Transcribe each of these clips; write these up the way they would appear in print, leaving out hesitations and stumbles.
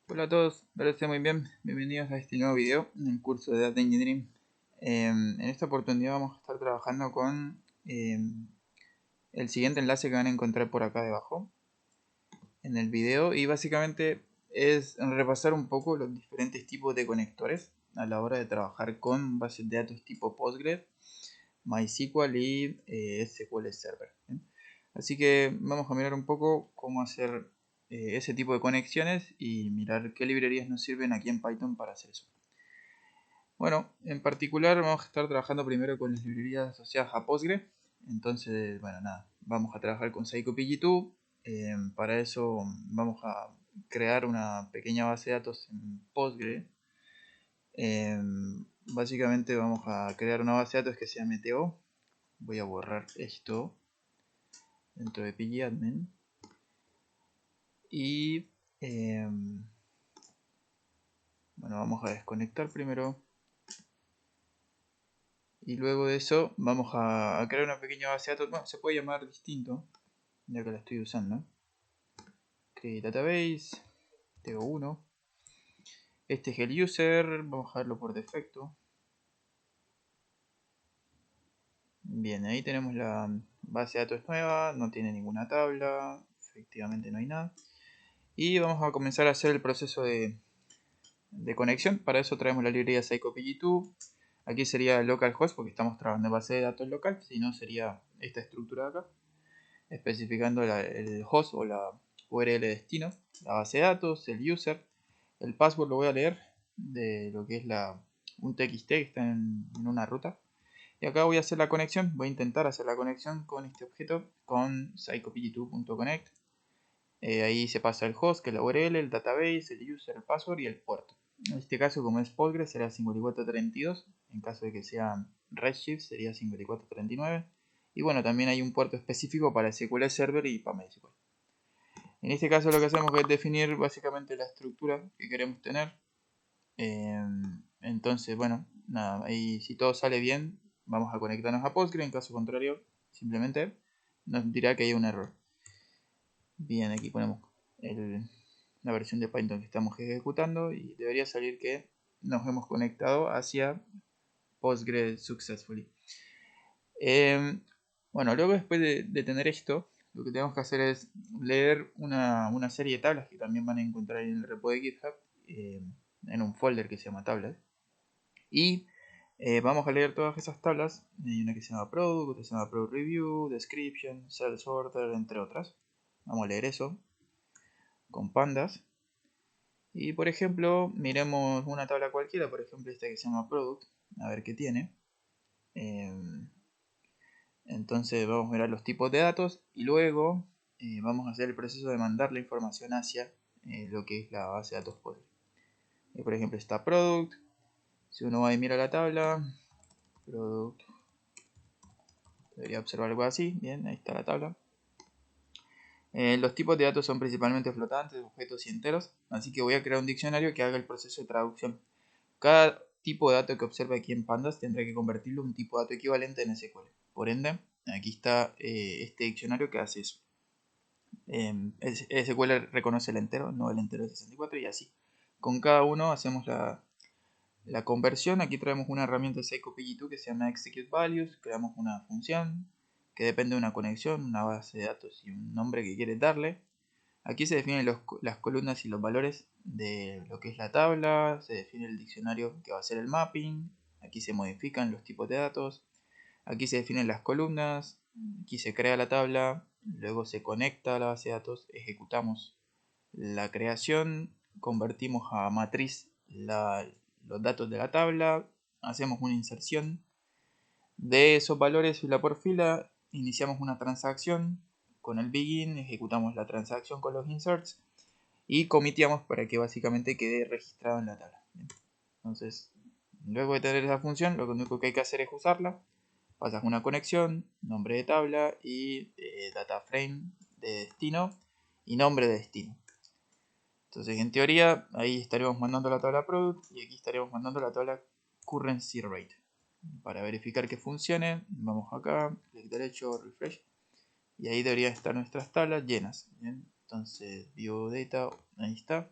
Hola a todos, espero que estén muy bien. Bienvenidos a este nuevo video en el curso de Data Engineering. En esta oportunidad vamos a estar trabajando con el siguiente enlace que van a encontrar por acá debajo en el video, y básicamente es repasar un poco los diferentes tipos de conectores a la hora de trabajar con bases de datos tipo Postgres, MySQL y SQL Server. ¿Bien? Así que vamos a mirar un poco cómo hacer ese tipo de conexiones y mirar qué librerías nos sirven aquí en Python para hacer eso. Bueno, en particular vamos a estar trabajando primero con las librerías asociadas a Postgre. Entonces, bueno, nada, vamos a trabajar con PsychoPG2. Para eso vamos a crear una pequeña base de datos en Postgre. Básicamente vamos a crear una base de datos que sea MTO. Voy a borrar esto dentro de pgadmin. Y bueno, vamos a desconectar primero. Y luego de eso vamos a crear una pequeña base de datos. Bueno, se puede llamar distinto, ya que la estoy usando. Create database, tengo uno. Este es el user, vamos a dejarlo por defecto. Bien, ahí tenemos la base de datos nueva, no tiene ninguna tabla, efectivamente no hay nada. Y vamos a comenzar a hacer el proceso de conexión. Para eso traemos la librería PsychoPG2. Aquí sería localhost porque estamos trabajando en base de datos local, si no sería esta estructura de acá, especificando el host o la URL de destino, la base de datos, el user, el password lo voy a leer de lo que es un txt que está en una ruta. Y acá voy a hacer la conexión, voy a intentar hacer la conexión con este objeto, con psychopg2.connect. Ahí se pasa el host, que es la URL, el database, el user, el password y el puerto. En este caso, como es Postgres, será 5432. En caso de que sea Redshift, sería 5439. Y bueno, también hay un puerto específico para SQL Server y para MySQL. En este caso lo que hacemos es definir básicamente la estructura que queremos tener. Entonces, bueno, nada, ahí si todo sale bien, vamos a conectarnos a Postgre. En caso contrario, simplemente nos dirá que hay un error. Bien, aquí ponemos la versión de Python que estamos ejecutando y debería salir que nos hemos conectado hacia Postgre successfully. Bueno, luego después de tener esto, lo que tenemos que hacer es leer una serie de tablas que también van a encontrar en el repo de GitHub, en un folder que se llama tablas. Y vamos a leer todas esas tablas. Hay una que se llama Product, otra que se llama Product Review, Description, Sales Order, entre otras. Vamos a leer eso con pandas. Y por ejemplo, miremos una tabla cualquiera, por ejemplo esta que se llama Product, a ver qué tiene. Entonces vamos a mirar los tipos de datos y luego vamos a hacer el proceso de mandar la información hacia lo que es la base de datos Postgre. Por ejemplo está Product, si uno va y mira la tabla, Product, debería observar algo así, bien, ahí está la tabla. Los tipos de datos son principalmente flotantes, objetos y enteros, así que voy a crear un diccionario que haga el proceso de traducción. Cada tipo de dato que observe aquí en Pandas tendrá que convertirlo en un tipo de dato equivalente en SQL. Por ende, aquí está este diccionario que hace eso. SQL reconoce el entero, no el entero de 64 y así. Con cada uno hacemos la conversión. Aquí traemos una herramienta de PsychoPG2 que se llama Execute Values. Creamos una función que depende de una conexión, una base de datos y un nombre que quieres darle. Aquí se definen las columnas y los valores de lo que es la tabla, se define el diccionario que va a ser el mapping, aquí se modifican los tipos de datos, aquí se definen las columnas, aquí se crea la tabla, luego se conecta a la base de datos, ejecutamos la creación, convertimos a matriz los datos de la tabla, hacemos una inserción de esos valores fila por fila, iniciamos una transacción con el begin, ejecutamos la transacción con los inserts y comiteamos para que básicamente quede registrado en la tabla. Bien. Entonces, luego de tener esa función, lo único que hay que hacer es usarla. Pasas una conexión, nombre de tabla y data frame de destino y nombre de destino. Entonces, en teoría, ahí estaremos mandando la tabla product y aquí estaremos mandando la tabla currency rate. Para verificar que funcione, vamos acá, clic derecho, refresh, y ahí deberían estar nuestras tablas llenas. Bien, entonces view data, ahí está.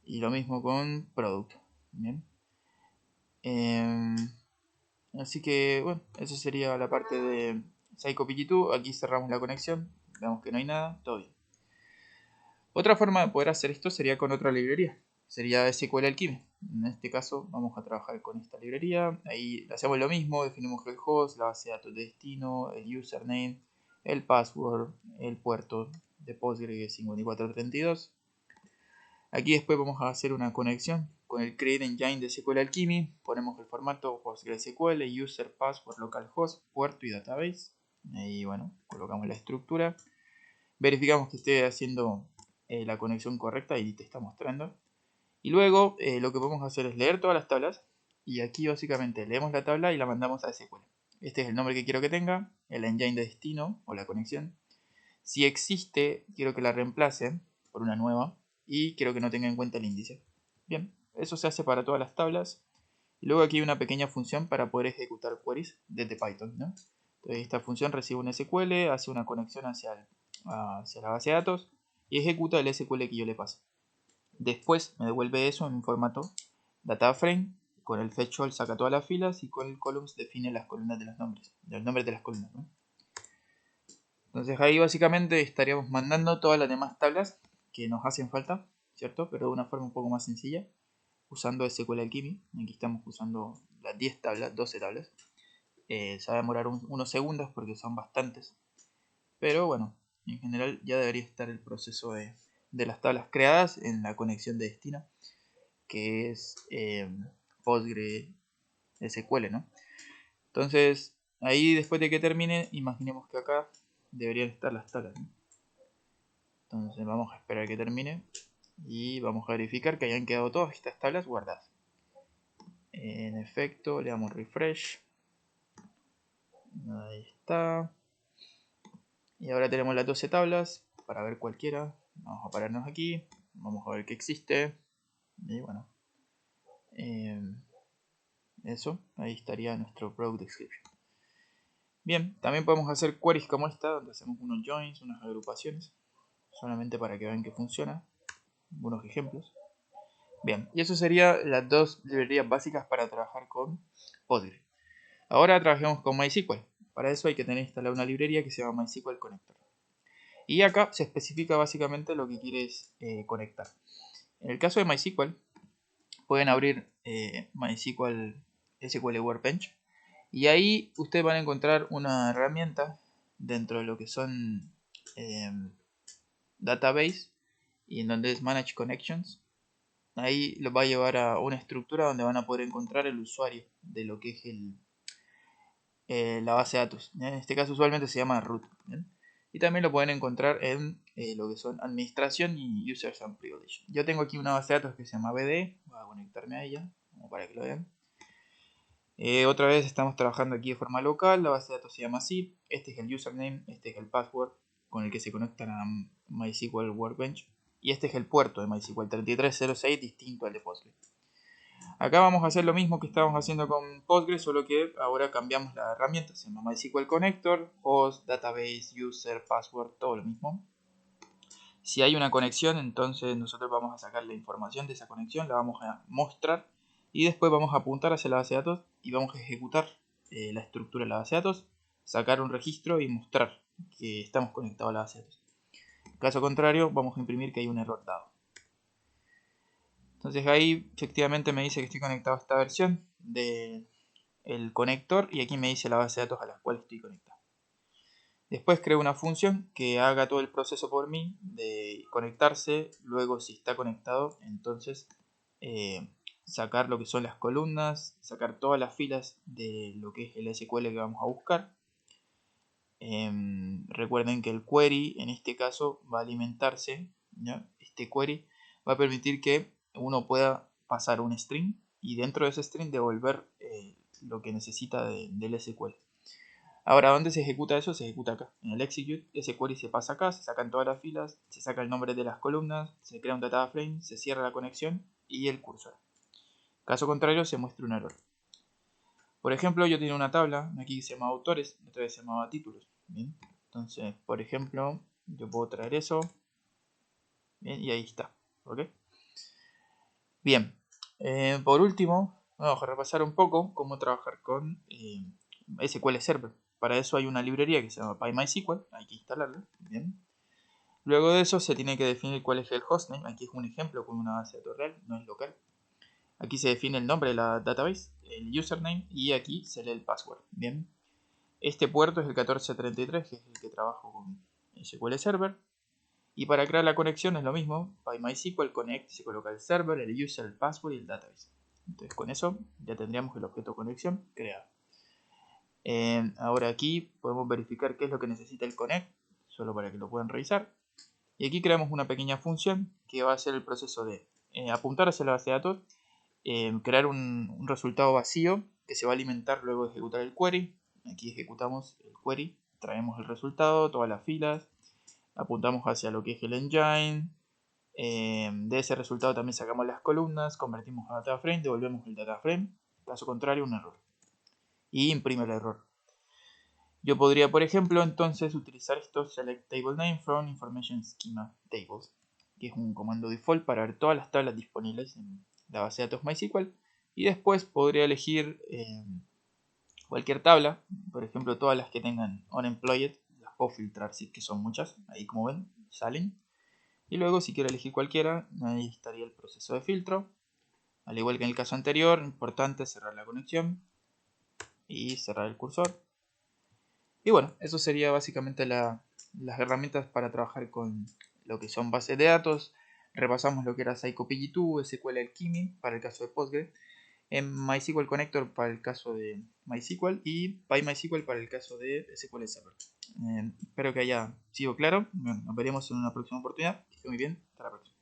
Y lo mismo con product. Bien. Así que bueno, eso sería la parte de PsychoPG2. Aquí cerramos la conexión. Vemos que no hay nada, todo bien. Otra forma de poder hacer esto sería con otra librería. Sería SQL Alchemy. En este caso vamos a trabajar con esta librería. Ahí hacemos lo mismo, definimos el host, la base de datos de destino, el username, el password, el puerto de Postgre 5432. Aquí después vamos a hacer una conexión con el Create Engine de SQL Alchemy. Ponemos el formato PostgreSQL, user, password, localhost, puerto y database. Ahí bueno, colocamos la estructura. Verificamos que esté haciendo la conexión correcta y te está mostrando. Y luego lo que podemos hacer es leer todas las tablas. Y aquí básicamente leemos la tabla y la mandamos a SQL. Este es el nombre que quiero que tenga, el engine de destino o la conexión. Si existe, quiero que la reemplace por una nueva y quiero que no tenga en cuenta el índice. Bien, eso se hace para todas las tablas. Y luego aquí hay una pequeña función para poder ejecutar queries desde Python, ¿no? Entonces esta función recibe un SQL, hace una conexión hacia la base de datos y ejecuta el SQL que yo le paso. Después me devuelve eso en un formato data frame. Con el fetch all saca todas las filas y con el columns define las columnas de los nombres de las columnas, ¿no? Entonces ahí básicamente estaríamos mandando todas las demás tablas que nos hacen falta, ¿cierto? Pero de una forma un poco más sencilla, usando SQL Alchemy. Aquí estamos usando las 10 tablas, 12 tablas. Se va a demorar unos segundos porque son bastantes. Pero bueno, en general ya debería estar el proceso de las tablas creadas en la conexión de destino, que es PostgreSQL, ¿no? Entonces, ahí después de que termine, imaginemos que acá deberían estar las tablas, ¿no? Entonces vamos a esperar que termine y vamos a verificar que hayan quedado todas estas tablas guardadas. En efecto, le damos refresh. Ahí está. Y ahora tenemos las 12 tablas para ver cualquiera. Vamos a pararnos aquí. Vamos a ver qué existe. Y bueno. Eso. Ahí estaría nuestro product description. Bien, también podemos hacer queries como esta, donde hacemos unos joins, unas agrupaciones. Solamente para que vean que funciona. Algunos ejemplos. Bien, y eso serían las dos librerías básicas para trabajar con Postgre. Ahora trabajemos con MySQL. Para eso hay que tener instalada una librería que se llama MySQL Connector. Y acá se especifica básicamente lo que quieres conectar. En el caso de MySQL, pueden abrir MySQL SQL Workbench. Y ahí ustedes van a encontrar una herramienta dentro de lo que son database y en donde es Manage Connections. Ahí los va a llevar a una estructura donde van a poder encontrar el usuario de lo que es la base de datos. En este caso usualmente se llama root. ¿Bien? Y también lo pueden encontrar en lo que son administración y users and privilege. Yo tengo aquí una base de datos que se llama BD. Voy a conectarme a ella como para que lo vean. Otra vez estamos trabajando aquí de forma local. La base de datos se llama así. Este es el username, este es el password con el que se conectan a MySQL Workbench. Y este es el puerto de MySQL 3306, distinto al de Postgre. Acá vamos a hacer lo mismo que estábamos haciendo con Postgre, solo que ahora cambiamos la herramienta. Se llama MySQL Connector, host, database, user, password, todo lo mismo. Si hay una conexión, entonces nosotros vamos a sacar la información de esa conexión, la vamos a mostrar y después vamos a apuntar hacia la base de datos y vamos a ejecutar la estructura de la base de datos, sacar un registro y mostrar que estamos conectados a la base de datos. En caso contrario, vamos a imprimir que hay un error dado. Entonces ahí efectivamente me dice que estoy conectado a esta versión del conector y aquí me dice la base de datos a la cual estoy conectado. Después creo una función que haga todo el proceso por mí de conectarse. Luego si está conectado, entonces sacar lo que son las columnas, sacar todas las filas de lo que es el SQL que vamos a buscar. Recuerden que el query en este caso va a alimentarse, ¿ya? Este query va a permitir que uno pueda pasar un string y dentro de ese string devolver lo que necesita del SQL. Ahora, ¿dónde se ejecuta eso? Se ejecuta acá, en el execute. Ese query se pasa acá, se sacan todas las filas, se saca el nombre de las columnas, se crea un data frame, se cierra la conexión y el cursor. Caso contrario, se muestra un error. Por ejemplo, yo tenía una tabla, aquí se llamaba autores, otra vez se llamaba títulos. Bien, entonces, por ejemplo, yo puedo traer eso. Bien, y ahí está. ¿Ok? Bien, por último, vamos a repasar un poco cómo trabajar con SQL Server. Para eso hay una librería que se llama PyMySQL, hay que instalarla. Bien. Luego de eso se tiene que definir cuál es el hostname. Aquí es un ejemplo con una base de datos real, no es local. Aquí se define el nombre de la database, el username y aquí se lee el password. Bien. Este puerto es el 1433, que es el que trabajo con SQL Server. Y para crear la conexión es lo mismo, PyMySQL connect, se coloca el server, el user, el password y el database. Entonces con eso ya tendríamos el objeto conexión creado. Ahora aquí podemos verificar qué es lo que necesita el connect, solo para que lo puedan revisar. Y aquí creamos una pequeña función que va a hacer el proceso de apuntar hacia la base de datos, crear un resultado vacío que se va a alimentar luego de ejecutar el query. Aquí ejecutamos el query, traemos el resultado, todas las filas, apuntamos hacia lo que es el engine. De ese resultado también sacamos las columnas, convertimos a data frame, devolvemos el data frame, caso contrario un error. Y imprime el error. Yo podría, por ejemplo, entonces utilizar esto select table name from information schema tables, que es un comando default para ver todas las tablas disponibles en la base de datos MySQL. Y después podría elegir cualquier tabla, por ejemplo, todas las que tengan unemployed, las puedo filtrar si es que son muchas, ahí como ven, salen. Y luego si quiero elegir cualquiera, ahí estaría el proceso de filtro. Al igual que en el caso anterior, importante cerrar la conexión y cerrar el cursor. Y bueno, eso sería básicamente las herramientas para trabajar con lo que son bases de datos. Repasamos lo que era PsychoPG2, SQL Alchemy para el caso de Postgre, en MySQL Connector para el caso de MySQL y PyMySQL para el caso de SQL Server. Espero que haya sido claro. Bueno, nos veremos en una próxima oportunidad. Que esté muy bien. Hasta la próxima.